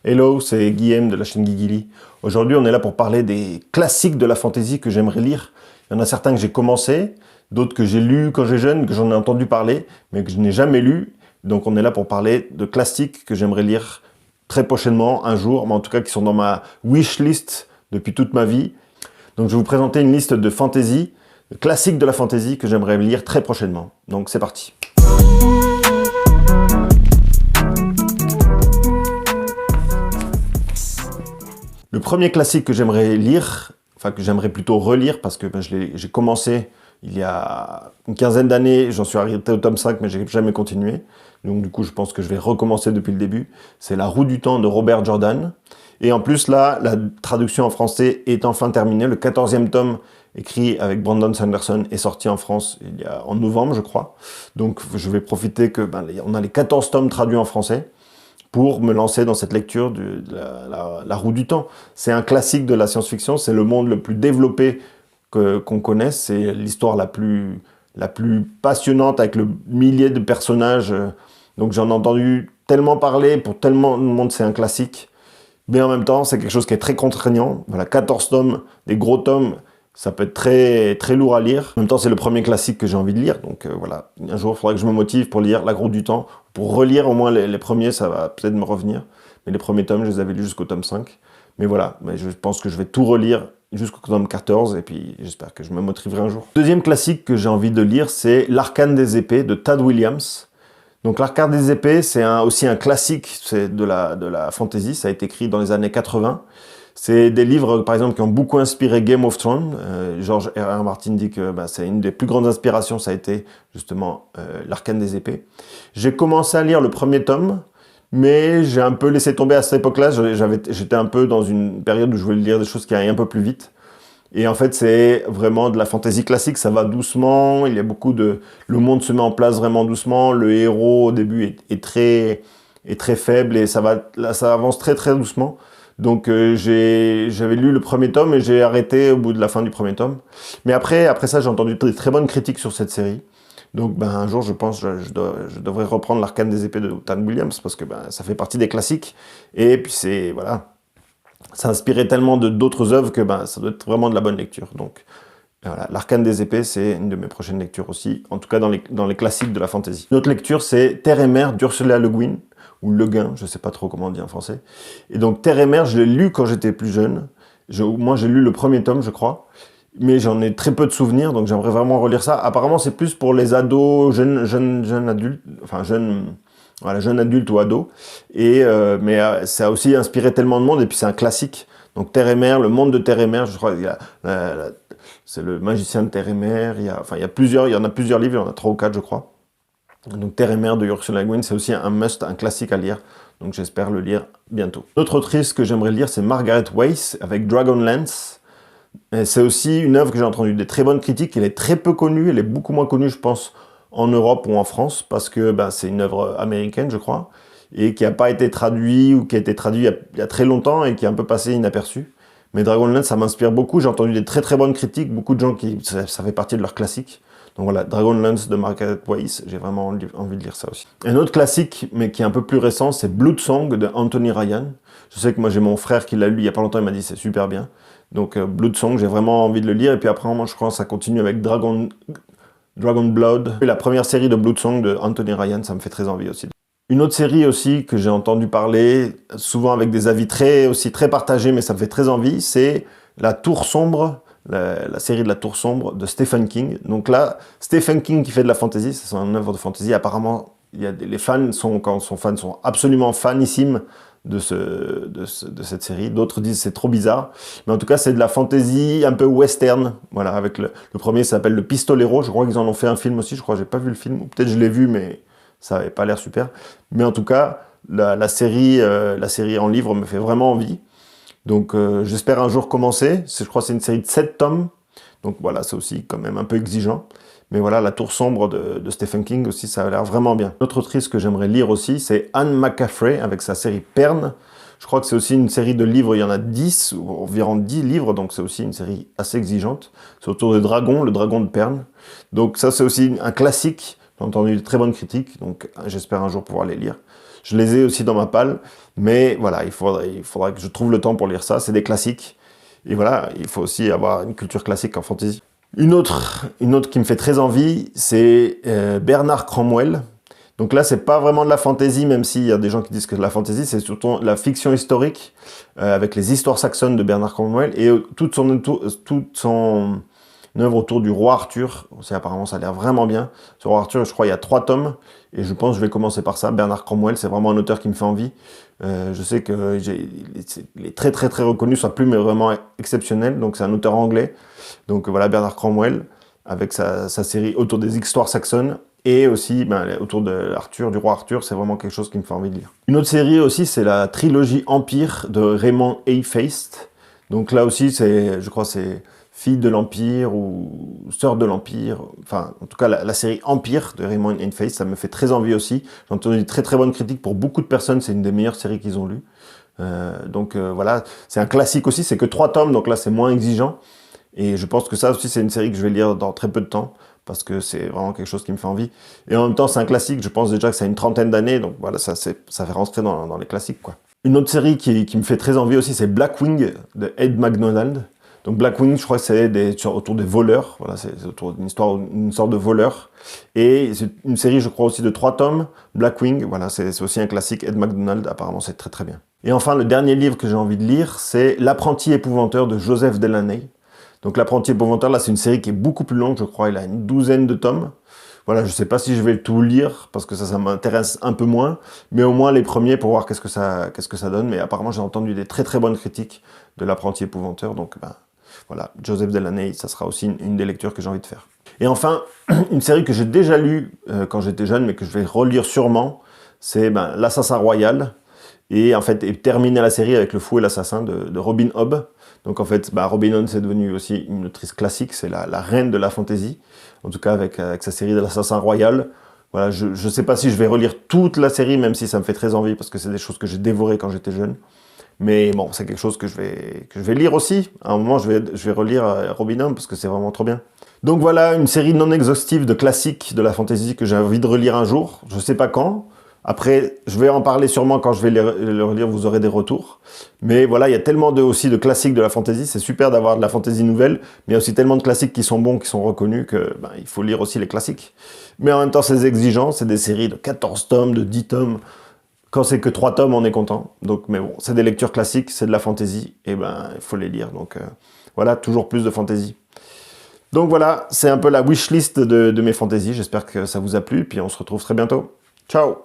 Hello, c'est Guillaume de la chaîne Guigui. Aujourd'hui, on est là pour parler des classiques de la fantasy que j'aimerais lire. Il y en a certains que j'ai commencé, d'autres que j'ai lus quand j'étais jeune, que j'en ai entendu parler, mais que je n'ai jamais lus. Donc on est là pour parler de classiques que j'aimerais lire très prochainement, un jour, mais en tout cas qui sont dans ma wish list depuis toute ma vie. Donc je vais vous présenter une liste de fantasy, de classiques de la fantasy que j'aimerais lire très prochainement. Donc c'est parti. Le premier classique que j'aimerais lire, enfin que j'aimerais plutôt relire, parce que j'ai commencé il y a une quinzaine d'années, j'en suis arrêté au tome 5, mais j'ai jamais continué. Donc du coup, je pense que je vais recommencer depuis le début. C'est La Roue du Temps de Robert Jordan. Et en plus, là, la traduction en français est enfin terminée. Le 14e tome, écrit avec Brandon Sanderson, est sorti en France en novembre, je crois. Donc je vais profiter on a les 14 tomes traduits en français pour me lancer dans cette lecture de la Roue du Temps. C'est un classique de la science-fiction, c'est le monde le plus développé qu'on connaisse, c'est l'histoire la plus passionnante avec le millier de personnages. Donc j'en ai entendu tellement parler, pour tellement de monde c'est un classique, mais en même temps c'est quelque chose qui est très contraignant. Voilà, 14 tomes, des gros tomes, ça peut être très, très lourd à lire. En même temps, c'est le premier classique que j'ai envie de lire. Donc voilà, un jour, il faudra que je me motive pour lire La Roue du Temps. Pour relire au moins les premiers, ça va peut-être me revenir. Mais les premiers tomes, je les avais lus jusqu'au tome 5. Mais voilà, je pense que je vais tout relire jusqu'au tome 14. Et puis, j'espère que je me motiverai un jour. Deuxième classique que j'ai envie de lire, c'est L'Arcane des épées de Tad Williams. Donc L'Arcane des épées, c'est aussi un classique de la fantasy. Ça a été écrit dans les années 80. C'est des livres, par exemple, qui ont beaucoup inspiré Game of Thrones. George R.R. Martin dit que c'est une des plus grandes inspirations, ça a été justement l'Arcane des épées. J'ai commencé à lire le premier tome, mais j'ai un peu laissé tomber à cette époque-là. J'étais un peu dans une période où je voulais lire des choses qui allaient un peu plus vite. Et en fait, c'est vraiment de la fantasy classique, ça va doucement, il y a beaucoup de... Le monde se met en place vraiment doucement, le héros au début est très faible et ça avance très très doucement. Donc j'avais lu le premier tome et j'ai arrêté au bout de la fin du premier tome. Mais après ça, j'ai entendu de très bonnes critiques sur cette série. Donc un jour, je pense que je devrais reprendre L'Arcane des épées de Tad Williams parce que ça fait partie des classiques. Et puis voilà, ça inspirait tellement d'autres œuvres que ça doit être vraiment de la bonne lecture. Donc voilà, L'Arcane des épées, c'est une de mes prochaines lectures aussi, en tout cas dans les classiques de la fantasy. Une autre lecture, c'est Terre et Mer d'Ursula Le Guin, ou Le Guin, je ne sais pas trop comment on dit en français. Et donc Terre et Mer, je l'ai lu quand j'étais plus jeune. Moi, j'ai lu le premier tome, je crois, mais j'en ai très peu de souvenirs, donc j'aimerais vraiment relire ça. Apparemment, c'est plus pour les ados, jeunes adultes, enfin jeunes adultes ou ados. Mais ça a aussi inspiré tellement de monde, et puis c'est un classique. Donc Terre et Mer, le monde de Terre et Mer, je crois, c'est le magicien de Terre et Mer, il y en a plusieurs livres, il y en a 3 ou 4, je crois. Donc Terre et Mer de Ursula Le Guin, c'est aussi un must, un classique à lire. Donc j'espère le lire bientôt. L'autre autrice que j'aimerais lire, c'est Margaret Weis avec Dragonlance. C'est aussi une œuvre que j'ai entendu des très bonnes critiques. Elle est très peu connue, elle est beaucoup moins connue, je pense, en Europe ou en France, parce que c'est une œuvre américaine, je crois, et qui n'a pas été traduite, ou qui a été traduite il y a très longtemps et qui est un peu passé inaperçue. Mais Dragonlance, ça m'inspire beaucoup. J'ai entendu des très très bonnes critiques, beaucoup de gens ça fait partie de leur classique. Donc voilà, Dragonlance de Margaret Weis, j'ai vraiment envie de lire ça aussi. Un autre classique, mais qui est un peu plus récent, c'est Bloodsong de Anthony Ryan. Je sais que moi j'ai mon frère qui l'a lu il y a pas longtemps, il m'a dit c'est super bien. Donc Bloodsong, j'ai vraiment envie de le lire. Et puis après, moi je crois que ça continue avec Dragon Blood. Et la première série de Bloodsong de Anthony Ryan, ça me fait très envie aussi. Une autre série aussi que j'ai entendu parler, souvent avec des avis très partagés, mais ça me fait très envie, c'est La Tour Sombre, la série de La Tour Sombre de Stephen King. Donc là, Stephen King qui fait de la fantasy, c'est son œuvre de fantasy. Apparemment, les fans sont absolument fanissimes de cette série. D'autres disent c'est trop bizarre. Mais en tout cas, c'est de la fantasy un peu western. Voilà, avec le premier s'appelle Le Pistolero. Je crois qu'ils en ont fait un film aussi. Je crois que j'ai pas vu le film. Ou peut-être je l'ai vu, mais ça avait pas l'air super. Mais en tout cas, la série en livre me fait vraiment envie. Donc j'espère un jour commencer. Je crois que c'est une série de 7 tomes. Donc voilà, c'est aussi quand même un peu exigeant. Mais voilà, La Tour Sombre de Stephen King aussi, ça a l'air vraiment bien. Une autre autrice que j'aimerais lire aussi, c'est Anne McCaffrey avec sa série Pern. Je crois que c'est aussi une série de livres, il y en a 10, ou environ 10 livres, donc c'est aussi une série assez exigeante. C'est autour des dragons, le dragon de Pern. Donc ça, c'est aussi un classique. J'ai entendu de très bonnes critiques, donc j'espère un jour pouvoir les lire. Je les ai aussi dans ma palle, mais voilà, il faudra que je trouve le temps pour lire ça. C'est des classiques. Et voilà, il faut aussi avoir une culture classique en fantasy. Une autre qui me fait très envie, c'est Bernard Cromwell. Donc là, c'est pas vraiment de la fantasy, même s'il y a des gens qui disent que de la fantasy, c'est surtout la fiction historique, avec les histoires saxonnes de Bernard Cromwell, et toute son œuvre autour du roi Arthur. Aussi, apparemment, ça a l'air vraiment bien. Ce roi Arthur, je crois, il y a 3 tomes, et je pense que je vais commencer par ça. Bernard Cromwell, c'est vraiment un auteur qui me fait envie. Je sais qu'il est très très très reconnu, sa plume est vraiment exceptionnelle, donc c'est un auteur anglais. Donc voilà, Bernard Cromwell, avec sa série autour des histoires saxonnes, et aussi autour de Arthur, du roi Arthur, c'est vraiment quelque chose qui me fait envie de lire. Une autre série aussi, c'est la trilogie Empire de Raymond A. Feist. Donc là aussi, je crois c'est fille de l'Empire ou sœur de l'Empire. Enfin, en tout cas, la série Empire de Raymond A. Feist, ça me fait très envie aussi. J'ai entendu de très très bonnes critiques pour beaucoup de personnes, c'est une des meilleures séries qu'ils ont lues. Voilà, c'est un classique aussi, c'est que 3 tomes, donc là c'est moins exigeant. Et je pense que ça aussi, c'est une série que je vais lire dans très peu de temps, parce que c'est vraiment quelque chose qui me fait envie. Et en même temps, c'est un classique, je pense déjà que ça a une 30aine d'années, donc voilà, ça fait rentrer dans les classiques, quoi. Une autre série qui me fait très envie aussi, c'est Blackwing, de Ed McDonald. Donc Blackwing, je crois que c'est autour des voleurs, voilà, c'est autour d'une histoire, une sorte de voleur. Et c'est une série, je crois aussi, de 3 tomes, Blackwing, voilà, c'est aussi un classique, Ed McDonald, apparemment c'est très très bien. Et enfin, le dernier livre que j'ai envie de lire, c'est L'apprenti épouvanteur de Joseph Delaney. Donc L'apprenti épouvanteur, là c'est une série qui est beaucoup plus longue, je crois, il a une 12aine de tomes. Voilà, je sais pas si je vais tout lire, parce que ça m'intéresse un peu moins, mais au moins les premiers pour voir qu'est-ce que ça donne. Mais apparemment j'ai entendu des très très bonnes critiques de L'apprenti épouvanteur, donc voilà, Joseph Delaney, ça sera aussi une des lectures que j'ai envie de faire. Et enfin, une série que j'ai déjà lue quand j'étais jeune, mais que je vais relire sûrement, c'est L'Assassin Royal, et en fait, terminer la série avec Le Fou et l'Assassin de Robin Hobb. Donc en fait, Robin Hobb, c'est devenu aussi une autrice classique, c'est la reine de la fantasy, en tout cas avec sa série de l'Assassin Royal. Voilà, je ne sais pas si je vais relire toute la série, même si ça me fait très envie, parce que c'est des choses que j'ai dévorées quand j'étais jeune. Mais bon, c'est quelque chose que je vais lire aussi. À un moment, je vais relire Robin Hobb, parce que c'est vraiment trop bien. Donc voilà, une série non exhaustive de classiques de la fantasy que j'ai envie de relire un jour. Je ne sais pas quand. Après, je vais en parler sûrement quand je vais le relire, vous aurez des retours. Mais voilà, il y a tellement aussi de classiques de la fantasy, c'est super d'avoir de la fantasy nouvelle, mais il y a aussi tellement de classiques qui sont bons, qui sont reconnus, que il faut lire aussi les classiques. Mais en même temps, c'est exigeant, c'est des séries de 14 tomes, de 10 tomes. Quand c'est que 3 tomes, on est content. Donc, mais bon, c'est des lectures classiques, c'est de la fantasy, et il faut les lire. Donc voilà, toujours plus de fantasy. Donc voilà, c'est un peu la wishlist de mes fantaisies, j'espère que ça vous a plu, puis on se retrouve très bientôt. Ciao!